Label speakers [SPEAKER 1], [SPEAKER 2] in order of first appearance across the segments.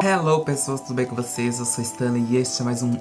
[SPEAKER 1] Hello pessoas, tudo bem com vocês? Eu sou Stanley e este é mais um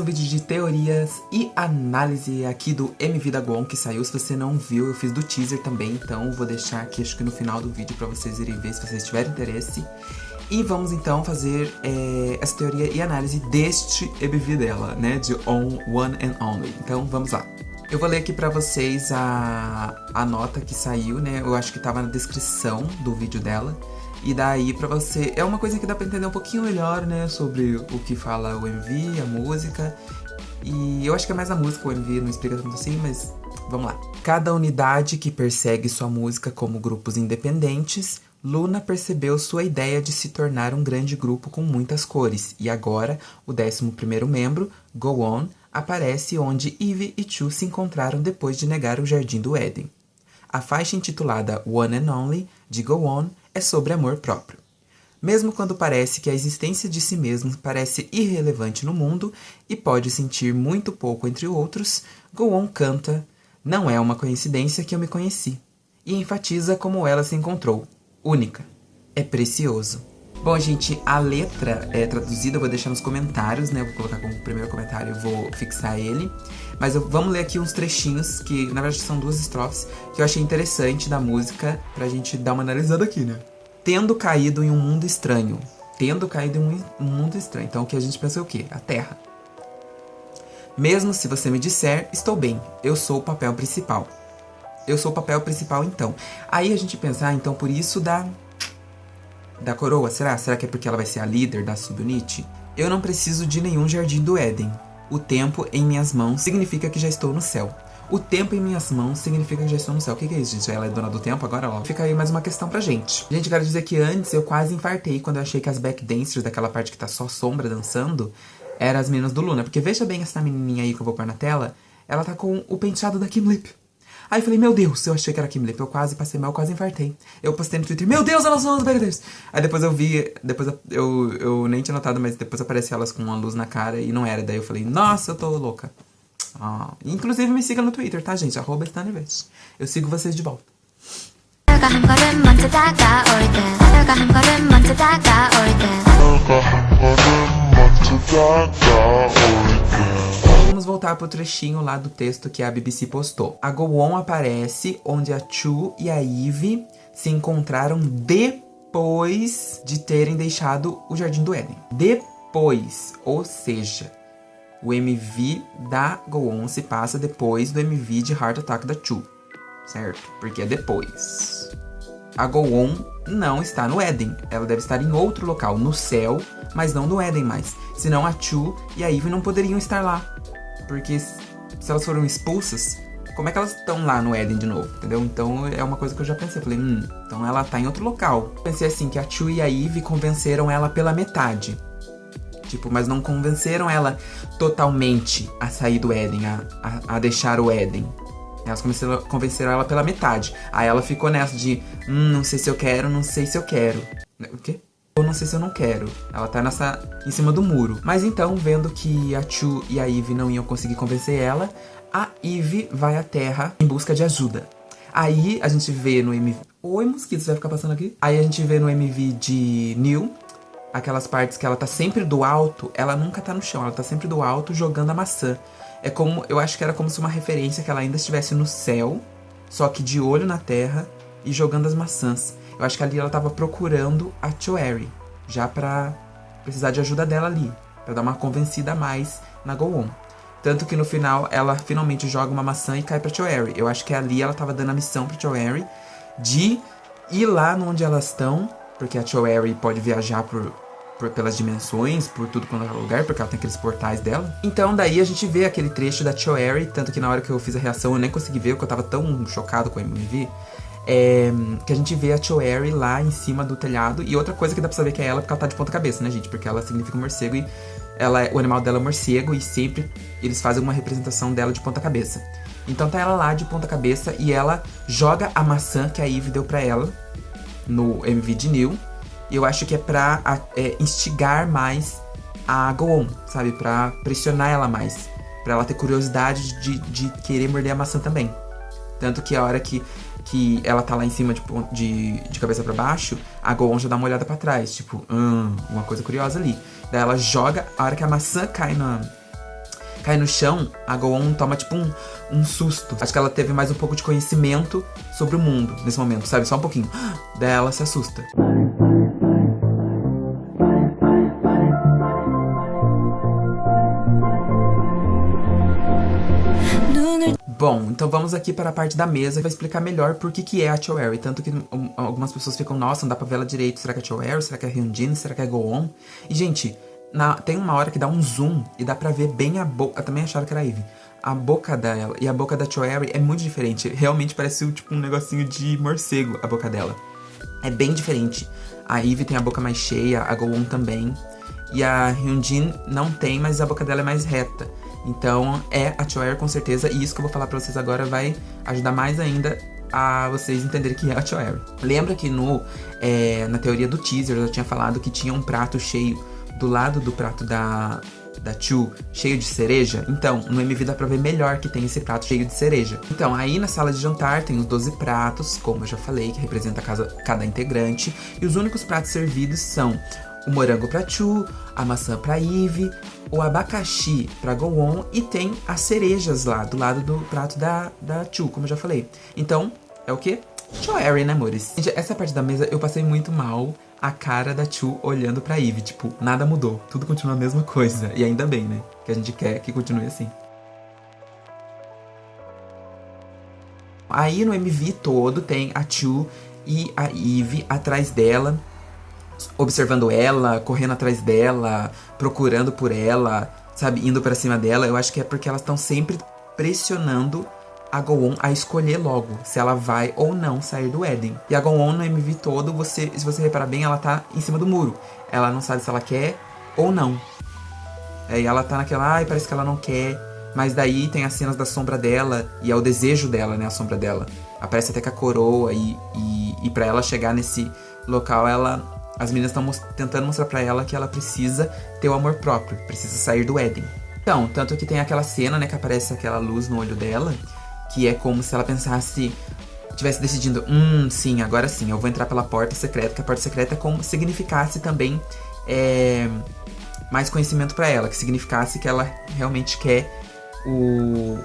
[SPEAKER 1] vídeo de teorias e análise aqui do MV da Go-On que saiu. Se você não viu, eu fiz do teaser também, então vou deixar aqui acho que no final do vídeo pra vocês irem ver se vocês tiverem interesse. E vamos então fazer essa teoria e análise deste MV dela, né, de On One and Only. Então vamos lá. Eu vou ler aqui pra vocês a nota que saiu, né, eu acho que tava na descrição do vídeo dela. E daí pra você, é uma coisa que dá pra entender um pouquinho melhor, né, sobre o que fala o MV, a música. E eu acho que é mais a música, o MV não explica tanto assim, mas vamos lá. Cada unidade que persegue sua música como grupos independentes, Luna percebeu sua ideia de se tornar um grande grupo com muitas cores. E agora, o 11º membro, Go-On, aparece onde Eve e Chu se encontraram depois de negar o Jardim do Éden. A faixa intitulada One and Only, de Go-On, é sobre amor próprio. Mesmo quando parece que a existência de si mesmo parece irrelevante no mundo e pode sentir muito pouco entre outros, Go-On canta "Não é uma coincidência que eu me conheci" e enfatiza como ela se encontrou. Única. É precioso. Bom, gente, a letra é traduzida, eu vou deixar nos comentários, né? Eu vou colocar como primeiro comentário, eu vou fixar ele. Mas vamos ler aqui uns trechinhos, que na verdade são 2 estrofes, que eu achei interessante da música, pra gente dar uma analisada aqui, né? Tendo caído em um mundo estranho. Tendo caído em um mundo estranho. Então o que a gente pensa é o quê? A Terra. Mesmo se você me disser, estou bem, eu sou o papel principal. Eu sou o papel principal, então. Aí a gente pensa, então por isso da coroa, será? Será que é porque ela vai ser a líder da subunit? Eu não preciso de nenhum jardim do Éden. O tempo em minhas mãos significa que já estou no céu. O tempo em minhas mãos significa que já estou no céu. O que é isso, gente? Ela é dona do tempo agora? Ó. Fica aí mais uma questão pra gente. Gente, quero dizer que antes eu quase infartei quando eu achei que as backdancers daquela parte que tá só sombra dançando eram as meninas do Luna. Porque veja bem essa menininha aí que eu vou pôr na tela. Ela tá com o penteado da Kim Lip. Aí eu falei, meu Deus, eu achei que era Kim Lip. Eu quase passei mal, eu quase infartei. Eu postei no Twitter, meu Deus, elas são as backdancers. Aí depois eu vi, eu nem tinha notado, mas depois apareceu elas com uma luz na cara e não era. Daí eu falei, nossa, eu tô louca. Inclusive me siga no Twitter, tá, gente? @StanleyVest. Eu sigo vocês de volta. Vamos voltar pro trechinho lá do texto que a BBC postou. A Go-On aparece onde a Chu e a Eve se encontraram depois de terem deixado o Jardim do Éden. Depois, ou seja, o MV da Go-On se passa depois do MV de Heart Attack da Chu, certo? Porque é depois. A Go-On não está no Éden, ela deve estar em outro local, no céu, mas não no Éden mais. Senão a Chu e a Eve não poderiam estar lá. Porque se elas foram expulsas, como é que elas estão lá no Éden de novo, entendeu? Então é uma coisa que eu já pensei, falei, então ela tá em outro local. Pensei assim, que a Chu e a Eve convenceram ela pela metade. Tipo, mas não convenceram ela totalmente a sair do Éden, a deixar o Éden. Elas convenceram ela pela metade. Aí ela ficou nessa de, não sei se eu quero, não sei se eu quero. O quê? Eu não sei se eu não quero. Ela tá em cima do muro. Mas então, vendo que a Chu e a Eve não iam conseguir convencer ela, a Eve vai à Terra em busca de ajuda. Aí a gente vê no MV... Oi, mosquito, você vai ficar passando aqui? Aí a gente vê no MV de New, aquelas partes que ela tá sempre do alto, ela nunca tá no chão, ela tá sempre do alto jogando a maçã. É como, eu acho que era como se uma referência que ela ainda estivesse no céu, só que de olho na terra e jogando as maçãs. Eu acho que ali ela tava procurando a Choerry, já pra precisar de ajuda dela ali, pra dar uma convencida a mais na Go-On. Tanto que no final, ela finalmente joga uma maçã e cai pra Choerry. Eu acho que ali ela tava dando a missão pra Choerry de ir lá onde elas estão, porque a Choerry pode viajar pelas dimensões, por tudo quanto é lugar, porque ela tem aqueles portais dela. Então daí a gente vê aquele trecho da Choerry, tanto que na hora que eu fiz a reação eu nem consegui ver, porque eu tava tão chocado com o MV, que a gente vê a Choerry lá em cima do telhado. E outra coisa que dá pra saber que é ela, porque ela tá de ponta cabeça, né, gente? Porque ela significa morcego e o animal dela é morcego, e sempre eles fazem uma representação dela de ponta cabeça. Então tá ela lá de ponta cabeça e ela joga a maçã que a Eve deu pra ela no MV de New. E eu acho que é pra instigar mais a Go-On, sabe? Pra pressionar ela mais. Pra ela ter curiosidade de querer morder a maçã também. Tanto que a hora que ela tá lá em cima, tipo, de cabeça pra baixo, a Go-On já dá uma olhada pra trás. Tipo, uma coisa curiosa ali. Daí ela joga, a hora que a maçã cai no chão, a Go-On toma, tipo, um susto. Acho que ela teve mais um pouco de conhecimento sobre o mundo nesse momento, sabe? Só um pouquinho. Daí ela se assusta. Bom, então vamos aqui para a parte da mesa. Vai explicar melhor por que é a Choerry. Tanto que algumas pessoas ficam, nossa, não dá pra ver ela direito. Será que é a Choerry? Será que é a Hyunjin? Será que é a Go-On? E, gente, tem uma hora que dá um zoom e dá pra ver bem a boca. Eu também acharam que era a Eve. A boca dela e a boca da Choerry é muito diferente. Realmente parece tipo um negocinho de morcego a boca dela. É bem diferente. A Eve tem a boca mais cheia, a Go-On também. E a Hyunjin não tem, mas a boca dela é mais reta. Então é a Choerry com certeza. E isso que eu vou falar pra vocês agora vai ajudar mais ainda a vocês entenderem que é a Choerry. Lembra que na teoria do teaser eu já tinha falado que tinha um prato cheio do lado do prato da Chu, cheio de cereja? Então, no MV dá pra ver melhor que tem esse prato cheio de cereja. Então, aí na sala de jantar tem os 12 pratos, como eu já falei, que representa cada integrante. E os únicos pratos servidos são o morango pra Chu, a maçã pra Eve, o abacaxi pra Go-On e tem as cerejas lá, do lado do prato da Chu, como eu já falei. Então, é o quê? Choerry, né, amores? Gente, essa parte da mesa eu passei muito mal. A cara da Chu olhando pra Eve, tipo, nada mudou, tudo continua a mesma coisa. E ainda bem, né? Que a gente quer que continue assim. Aí no MV todo tem a Chu e a Eve atrás dela, observando ela, correndo atrás dela, procurando por ela, sabe, indo pra cima dela. Eu acho que é porque elas estão sempre pressionando a Go-On a escolher logo se ela vai ou não sair do Eden. E a Go-On no MV todo, se você reparar bem, ela tá em cima do muro. Ela não sabe se ela quer ou não. E ela tá naquela, parece que ela não quer. Mas daí tem as cenas da sombra dela, e é o desejo dela, né, a sombra dela. Aparece até com a coroa, e pra ela chegar nesse local, as meninas estão tentando mostrar pra ela que ela precisa ter o amor próprio, precisa sair do Eden. Então, tanto que tem aquela cena, né, que aparece aquela luz no olho dela, que é como se ela pensasse, tivesse decidindo, sim, agora sim, eu vou entrar pela porta secreta, que a porta secreta é como significasse também mais conhecimento pra ela, que significasse que ela realmente quer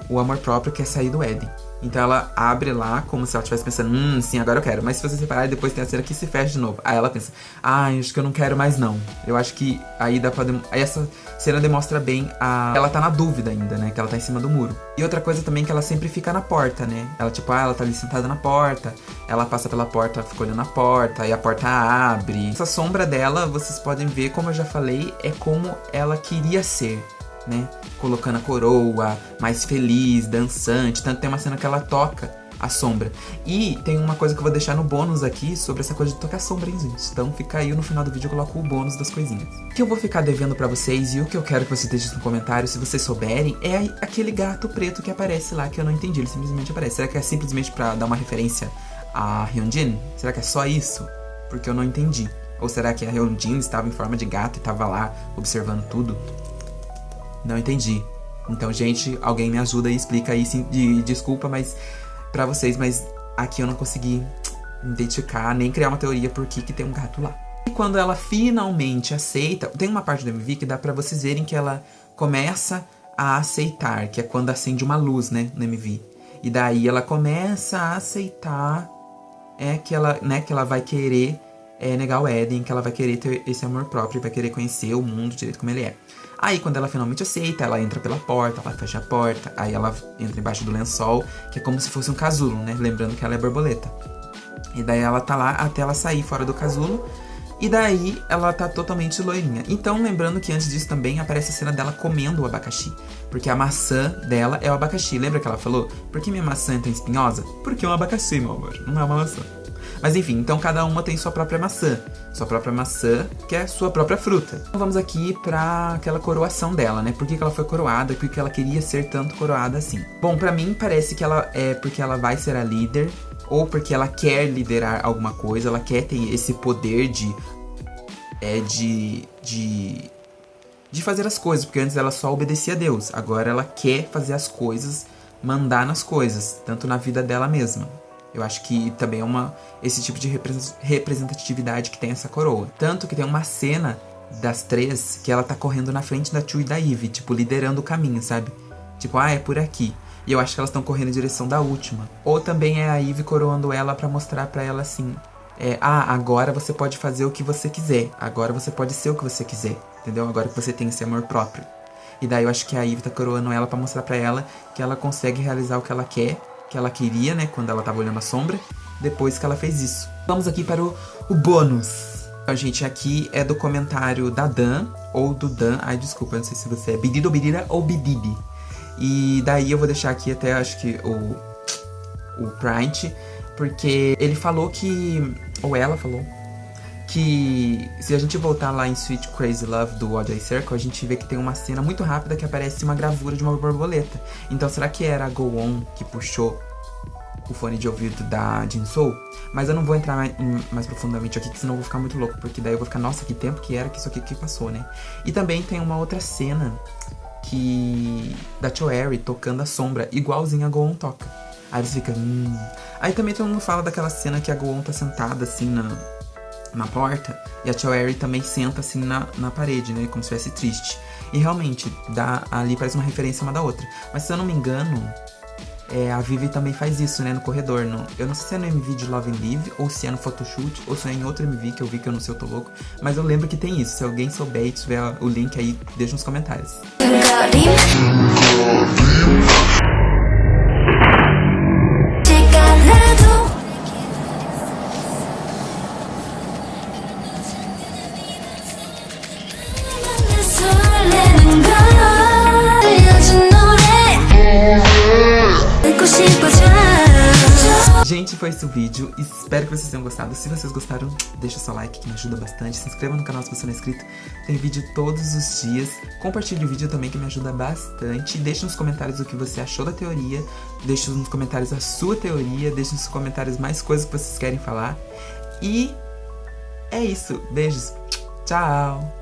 [SPEAKER 1] o amor próprio, quer sair do Eden. Então ela abre lá como se ela estivesse pensando, sim, agora eu quero. Mas se você separar, depois tem a cena que se fecha de novo. Aí ela pensa, acho que eu não quero mais não. Eu acho que aí dá pra... Aí essa cena demonstra bem ela tá na dúvida ainda, né? Que ela tá em cima do muro. E outra coisa também que ela sempre fica na porta, né? Ela tipo, ela tá ali sentada na porta. Ela passa pela porta, fica olhando na porta. Aí a porta abre. Essa sombra dela, vocês podem ver, como eu já falei, é como ela queria ser, né? Colocando a coroa, mais feliz, dançante. Tanto tem uma cena que ela toca a sombra. E tem uma coisa que eu vou deixar no bônus aqui sobre essa coisa de tocar sombra, hein, gente? Então fica aí, no final do vídeo eu coloco o bônus das coisinhas. O que eu vou ficar devendo pra vocês e o que eu quero que vocês deixem no comentário, se vocês souberem, é aquele gato preto que aparece lá, que eu não entendi, ele simplesmente aparece. Será que é simplesmente pra dar uma referência a Hyunjin? Será que é só isso? Porque eu não entendi. Ou será que a Hyunjin estava em forma de gato e tava lá observando tudo? Não entendi. Então, gente, alguém me ajuda e explica aí, sim, desculpa, mas pra vocês, mas aqui eu não consegui identificar, nem criar uma teoria por que tem um gato lá. E quando ela finalmente aceita, tem uma parte do MV que dá pra vocês verem que ela começa a aceitar, que é quando acende uma luz, né, no MV. E daí ela começa a aceitar que ela vai querer negar o Eden, que ela vai querer ter esse amor próprio, vai querer conhecer o mundo direito como ele é. Aí, quando ela finalmente aceita, ela entra pela porta, ela fecha a porta, aí ela entra embaixo do lençol, que é como se fosse um casulo, né? Lembrando que ela é borboleta. E daí ela tá lá até ela sair fora do casulo, e daí ela tá totalmente loirinha. Então, lembrando que antes disso também aparece a cena dela comendo o abacaxi, porque a maçã dela é o abacaxi. Lembra que ela falou? Por que minha maçã é tão espinhosa? Porque é um abacaxi, meu amor, não é uma maçã. Mas enfim, então cada uma tem sua própria maçã. Sua própria maçã, que é sua própria fruta. Então vamos aqui pra aquela coroação dela, né? Por que ela foi coroada? Por que ela queria ser tanto coroada assim? Bom, pra mim parece que ela é porque ela vai ser a líder. ou porque ela quer liderar alguma coisa, ela quer ter esse poder de fazer as coisas, porque antes ela só obedecia a Deus, agora ela quer fazer as coisas, mandar nas coisas, tanto na vida dela mesma. Eu acho que também é esse tipo de representatividade que tem essa coroa. Tanto que tem uma cena das três que ela tá correndo na frente da Chu e da Eve, tipo, liderando o caminho, sabe? Tipo, é por aqui. E eu acho que elas estão correndo em direção da última. Ou também é a Eve coroando ela pra mostrar pra ela assim, agora você pode fazer o que você quiser. Agora você pode ser o que você quiser, entendeu? Agora que você tem esse amor próprio. E daí eu acho que a Eve tá coroando ela pra mostrar pra ela que ela consegue realizar o que ela quer, que ela queria, né, quando ela tava olhando a sombra, depois que ela fez isso. Vamos aqui para o bônus. Então, gente, aqui é do comentário da Dan, ou do Dan, desculpa, não sei se você é Bidido, Bidida ou Bididi. E daí eu vou deixar aqui até, acho que, o print, porque ele falou que, ou ela falou, que se a gente voltar lá em Sweet Crazy Love do Odd Eye Circle, a gente vê que tem uma cena muito rápida que aparece uma gravura de uma borboleta. Então será que era a Go On que puxou o fone de ouvido da Jin-Soul? Mas eu não vou entrar mais profundamente aqui, que senão eu vou ficar muito louco, porque daí eu vou ficar, nossa, que tempo que era que isso aqui que passou, né? E também tem uma outra cena da Choerry tocando a sombra, igualzinho a Go On toca. Aí você fica, Aí também todo mundo fala daquela cena que a Go On tá sentada assim na porta, e a Choerry também senta assim na parede, né, como se estivesse triste. E realmente, ali parece uma referência uma da outra. Mas se eu não me engano, a Vivi também faz isso, né, no corredor. Eu não sei se é no MV de Love and Live, ou se é no photoshoot, ou se é em outro MV que eu vi, que eu não sei, eu tô louco. Mas eu lembro que tem isso. Se alguém souber e tiver o link aí, deixa nos comentários. Gente, foi esse o vídeo, espero que vocês tenham gostado. Se vocês gostaram, deixa seu like que me ajuda bastante. Se inscreva no canal se você não é inscrito, tem vídeo todos os dias. Compartilhe o vídeo também que me ajuda bastante. Deixe nos comentários o que você achou da teoria. Deixe nos comentários a sua teoria. Deixe nos comentários mais coisas que vocês querem falar. E é isso, beijos, tchau!